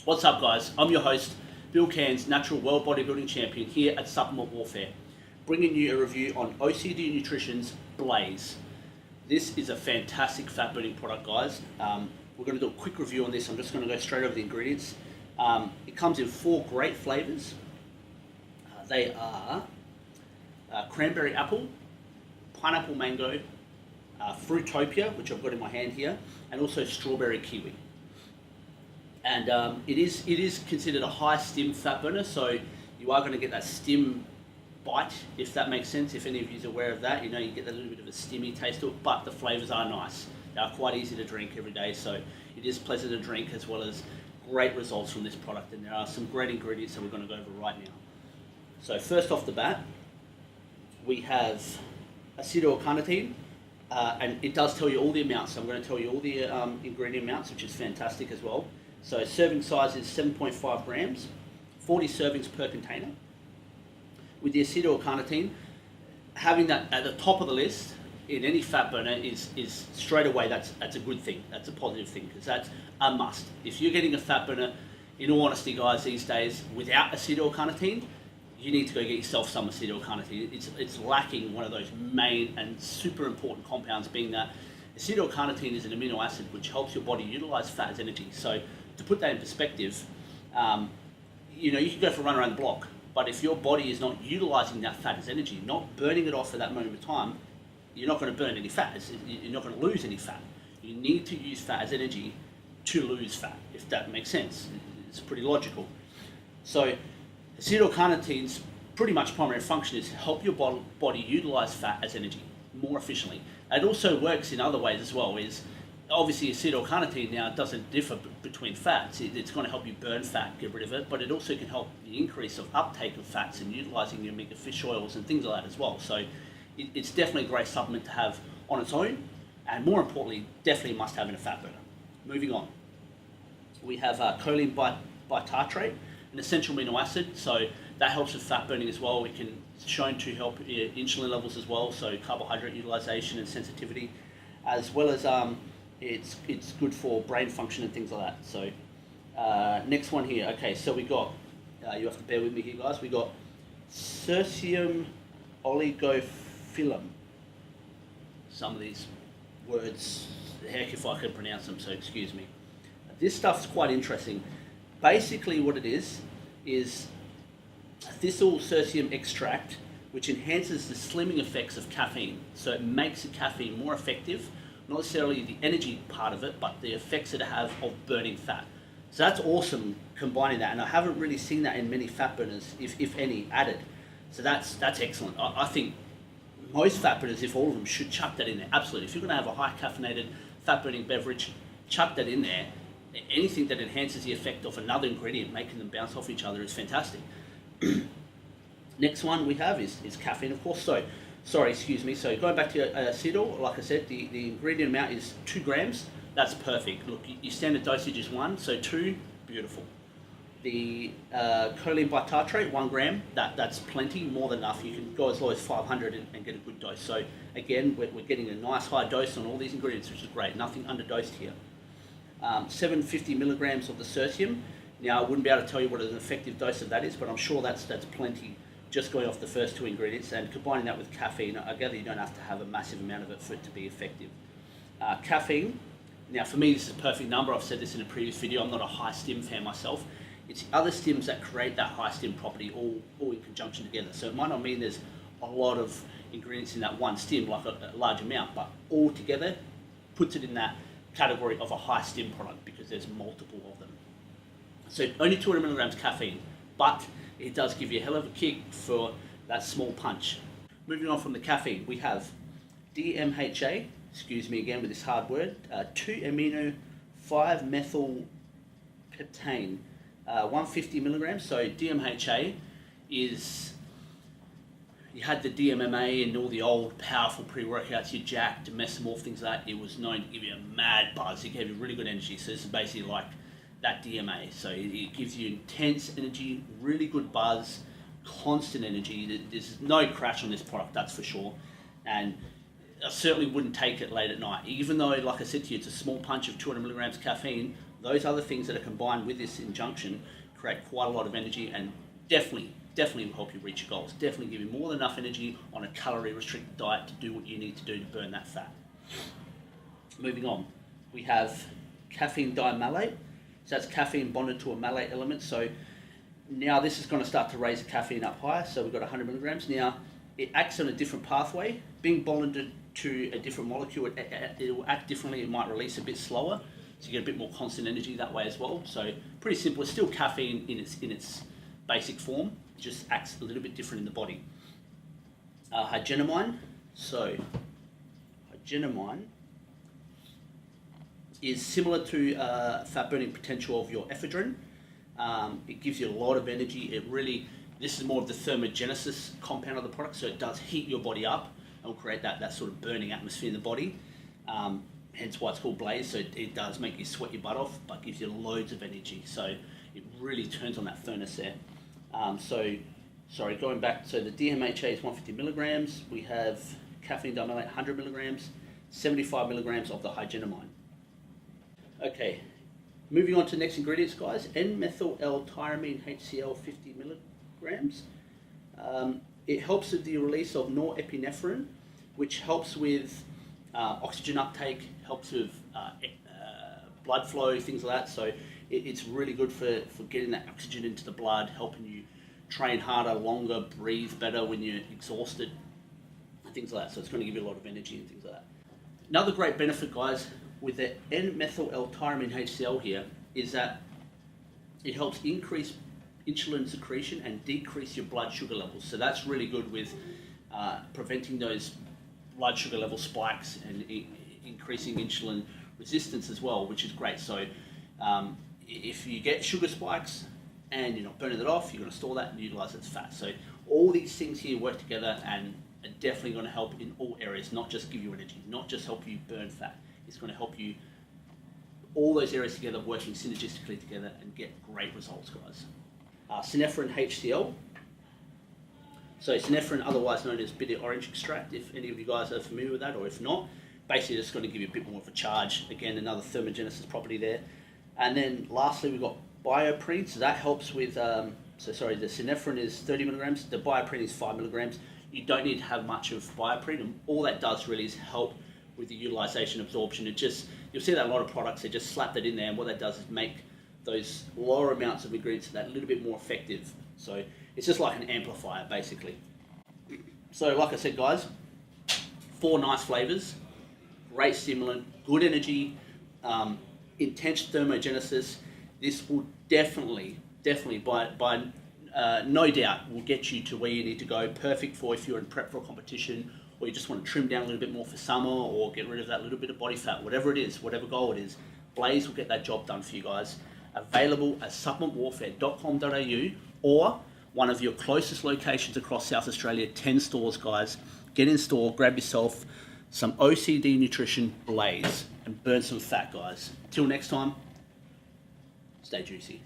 What's up, guys? I'm your host, Bill Cairns, Natural World Bodybuilding Champion here at Supplement Warfare, bringing you a review on OCD Nutrition's Blaze. This is a fantastic fat burning product, guys. We're going to do a quick review on this. I'm just going to go straight over the ingredients. It comes in 4 great flavors. They are cranberry apple, pineapple mango, Fruitopia, which I've got in my hand here, and also strawberry kiwi. And it is considered a high stim fat burner, so you are going to get that stim bite, if that makes sense. If any of you are aware of that, you know you get a little bit of a stimmy taste to it, but the flavors are nice. They are quite easy to drink every day, so it is pleasant to drink, as well as great results from this product. And there are some great ingredients that we're going to go over right now. So first off the bat, we have acetyl-carnitine, and it does tell you all the amounts. So I'm going to tell you all the ingredient amounts, which is fantastic as well. So serving size is 7.5 grams, 40 servings per container. With the acetyl-carnitine, having that at the top of the list in any fat burner is straight away, that's a good thing. That's a positive thing, because that's a must. If you're getting a fat burner, in all honesty, guys, these days, without acetyl-carnitine, you need to go get yourself some acetyl-carnitine. It's lacking one of those main and super important compounds, being that acetyl-carnitine is an amino acid which helps your body utilize fat as energy. So to put that in perspective, you know, you can go for a run around the block, but if your body is not utilizing that fat as energy, not burning it off at that moment of time, you're not going to burn any fat. You're not going to lose any fat. You need to use fat as energy to lose fat, if that makes sense. It's pretty logical. So acetyl-carnitine's pretty much primary function is to help your body utilize fat as energy more efficiently. It also works in other ways as well. Is obviously acetyl-carnitine now doesn't differ between fats. It's going to help you burn fat, get rid of it, but it also can help the increase of uptake of fats and utilizing your omega fish oils and things like that as well. So it's definitely a great supplement to have on its own, and more importantly, definitely must have in a fat burner. Moving on, we have choline bitartrate, an essential amino acid, so that helps with fat burning as well. It can shown to help insulin levels as well, so carbohydrate utilization and sensitivity, as well as it's good for brain function and things like that. So next one here. Okay, so we got, you have to bear with me here, guys. We got Cercium oligophyllum. Some of these words, heck if I can pronounce them, so excuse me. This stuff's quite interesting. Basically what it is thistle cercium extract, which enhances the slimming effects of caffeine. So it makes the caffeine more effective, not necessarily the energy part of it, but the effects that it have of burning fat. So that's awesome, combining that, and I haven't really seen that in many fat burners, if any, added. So that's excellent. I think most fat burners, if all of them, should chuck that in there. Absolutely. If you're going to have a high caffeinated fat burning beverage, chuck that in there. Anything that enhances the effect of another ingredient, making them bounce off each other, is fantastic. Next one we have is caffeine, of course. So, sorry, excuse me. So going back to acetyl, like I said, the ingredient amount is 2 grams. That's perfect. Look, your standard dosage is 1, so 2, beautiful. The choline bitartrate, 1 gram, that's plenty, more than enough. You can go as low as 500 and get a good dose. So again, we're getting a nice high dose on all these ingredients, which is great. Nothing underdosed here. 750 milligrams of the cercium. Now, I wouldn't be able to tell you what an effective dose of that is, but I'm sure that's plenty, just going off the first 2 ingredients. And combining that with caffeine, I gather you don't have to have a massive amount of it for it to be effective. Caffeine, now for me this is a perfect number. I've said this in a previous video. I'm not a high stim fan myself. It's the other stims that create that high stim property all in conjunction together. So it might not mean there's a lot of ingredients in that one stim, like a large amount, but all together puts it in that category of a high stim product, because there's multiple of them. So only 200 milligrams caffeine, but it does give you a hell of a kick for that small punch. Moving on from the caffeine, we have DMHA, excuse me again with this hard word, 2-amino-5-methylpeptane, 150 milligrams. So DMHA is, you had the DMMA and all the old powerful pre-workouts, your Jack, Mesomorph, things like that. It was known to give you a mad buzz. It gave you really good energy. So this is basically like that DMA. So it gives you intense energy, really good buzz, constant energy. There's no crash on this product, that's for sure. And I certainly wouldn't take it late at night. Even though, like I said to you, it's a small punch of 200 milligrams caffeine, those other things that are combined with this injunction create quite a lot of energy, and definitely will help you reach your goals. Definitely give you more than enough energy on a calorie restricted diet to do what you need to do to burn that fat. Moving on, we have caffeine dimalate. So that's caffeine bonded to a malate element. So now this is going to start to raise the caffeine up higher. So we've got 100 milligrams. Now it acts on a different pathway. Being bonded to a different molecule, it will act differently. It might release a bit slower, so you get a bit more constant energy that way as well. So pretty simple. It's still caffeine in its basic form. It just acts a little bit different in the body. Hygenamine. So hygenamine is similar to fat burning potential of your ephedrine. It gives you a lot of energy. This is more of the thermogenesis compound of the product, so it does heat your body up and will create that sort of burning atmosphere in the body. Hence why it's called Blaze. So it does make you sweat your butt off, but gives you loads of energy. So it really turns on that furnace there. Going back, so the DMHA is 150 milligrams. We have caffeine dimalate 100 milligrams, 75 milligrams of the hygenamine. Okay, moving on to the next ingredients, guys. N-methyl-L-tyramine HCl 50 milligrams. It helps with the release of norepinephrine, which helps with oxygen uptake, helps with blood flow, things like that. So it's really good for getting that oxygen into the blood, helping you train harder, longer, breathe better when you're exhausted, and things like that. So it's going to give you a lot of energy and things like that. Another great benefit, guys, with the N-methyl-L-tyramine HCl here is that it helps increase insulin secretion and decrease your blood sugar levels. So that's really good with preventing those blood sugar level spikes and increasing insulin resistance as well, which is great. So if you get sugar spikes and you're not burning it off, you're going to store that and utilize it as fat. So all these things here work together and are definitely going to help in all areas, not just give you energy, not just help you burn fat. It's going to help you all those areas together, working synergistically together, and get great results, guys. Synephrine HCl. So synephrine, otherwise known as bitter orange extract, if any of you guys are familiar with that, or if not, basically it's going to give you a bit more of a charge. Again, another thermogenesis property there. And then lastly, we've got bioprene. So that helps with, the synephrine is 30 milligrams, the bioprene is 5 milligrams. You don't need to have much of bioprene, and all that does really is help with the utilization absorption. You'll see that a lot of products, they just slap that in there, and what that does is make those lower amounts of ingredients that a little bit more effective. So it's just like an amplifier, basically. So like I said, guys, 4 nice flavors, great stimulant, good energy, intense thermogenesis. This will definitely, by no doubt, will get you to where you need to go. Perfect for if you're in prep for a competition, or you just want to trim down a little bit more for summer, or get rid of that little bit of body fat, whatever it is, whatever goal it is. Blaze will get that job done for you guys. Available at supplementwarfare.com.au or one of your closest locations across South Australia, 10 stores, guys. Get in store, grab yourself some OCD nutrition Blaze and burn some fat, guys. Till next time, stay juicy.